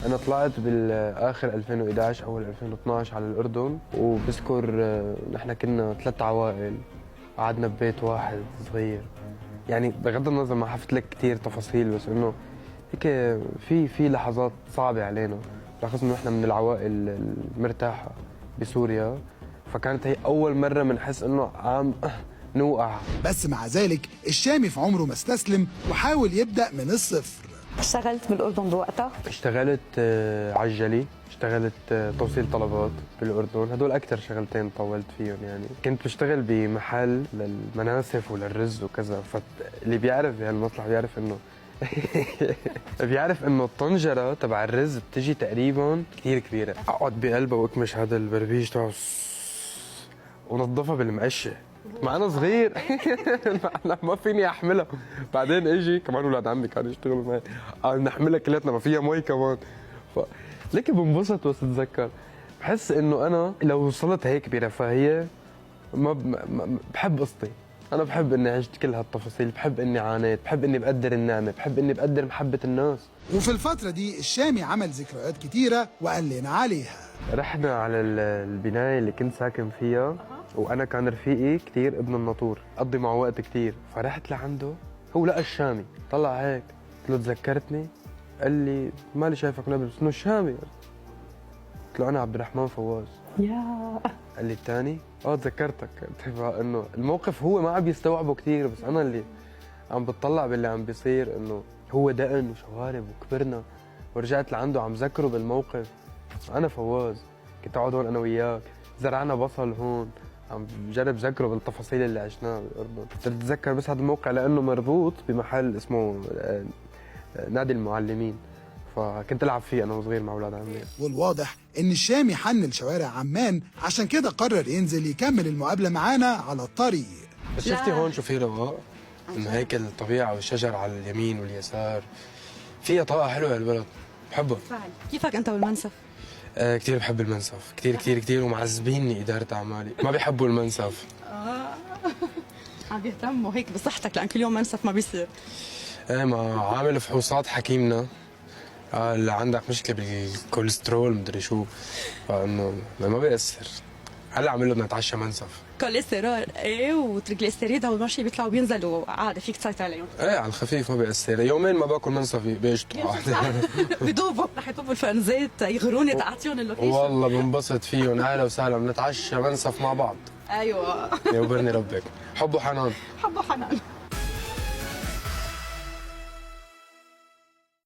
أنا طلعت بالآخر 2011 أول 2012 على الأردن، وبذكر نحن كنا 3 عوائل قعدنا ببيت واحد صغير. يعني بغض النظر ما حفظت لك كثير تفاصيل، بس إنه هيك في لحظات صعبة علينا، بالأخص إنه إحنا من العوائل المرتاحة بسوريا، فكانت هي أول مرة بنحس إنه عم نوقع. بس مع ذلك الشامي في عمره ما استسلم وحاول يبدأ من الصفر. اشتغلت بالأردن بوقتها؟ اشتغلت عجلي، اشتغلت توصيل طلبات بالأردن، هدول أكثر شغلتين طولت فيهم. يعني كنت بشتغل بمحل للمناسف وللرز وكذا، فاللي بيعرف بهالمصلحة بيعرف إنه بيعرف إنه الطنجرة تبع الرز بتجي تقريبا كثير كبيرة، أقعد بقلبها وأكمش هذا البربيش تبعه ونظفها بالمقشة مع انا صغير. ما فيني احملها. بعدين اجي كمان اولاد عمي كانوا يشتغلوا معي، نحملها كلياتنا ما فيها مي كمان. لكن بنبسط بس اتذكر، بحس انه انا لو وصلت هيك برفاهيه بحب قصتي. انا بحب اني عشت كل هالتفاصيل، بحب اني عانيت، بحب اني بقدر النعمه، بحب اني بقدر محبه الناس. وفي الفتره دي الشامي عمل ذكريات كتيره وقال لنا عليها. رحنا على البنايه اللي كنت ساكن فيها، وانا كان رفيقي كثير ابن الناطور، قضي معه وقت كثير، فرحت لعنده، هو لقى الشامي، طلع هيك، قلت له تذكرتني؟ قال لي مالي شايفك لابس انه الشامي. قلت له انا عبد الرحمن فواز. يا قال لي الثاني؟ تذكرتك. انه الموقف هو ما عم يستوعبه كثير، بس انا اللي عم بتطلع باللي عم بيصير، انه هو دقن وشوارب وكبرنا، ورجعت لعنده عم ذكره بالموقف. انا فواز، كنت اقعد هون انا وياك، زرعنا بصل هون، عم بجرب ذكره بالتفاصيل اللي عشناها بالاردن. بتتذكر بس هذا الموقع لانه مربوط بمحل اسمه نادي المعلمين، فكنت العب فيه انا وصغير مع اولاد عمي. والواضح ان الشامي حن لشوارع عمان، عشان كده قرر ينزل يكمل المقابله معانا على الطريق. بس شفتي هون شو في رواق؟ انه هيك الطبيعه والشجر على اليمين واليسار، فيها طاقه حلوه البلد، بحبها. كيفك أنت والمنسف؟ كثير بحب المنسف، كثير كثير كثير، ومعذبيني إدارة أعمالي، ما بيحبوا المنسف. عم بيهتموا هيك بصحتك، لأن كل يوم منسف ما بيصير. ايه، ما عامل فحوصات حكيمنا قال عندك مشكلة بالكوليسترول مدري شو، فإنه ما بيأثر. هلا عامل له بدنا نتعشى منسف. كوليسترول ايه وتريجليسيريد اول ماشي بيطلعوا بينزلوا عادي، فيك تسيطر عليهم. ايه على الخفيف ما بيأثر، يومين ما باكل منسف بيشطوا. بيدوبوا رح يطوبوا الفرنزات يغروني تعطيهم اللوكيشن. والله بنبسط فيهم، اهلا وسهلا، بنتعشى منسف مع بعض. ايوه يوبرني ربك، حب وحنان. حب وحنان.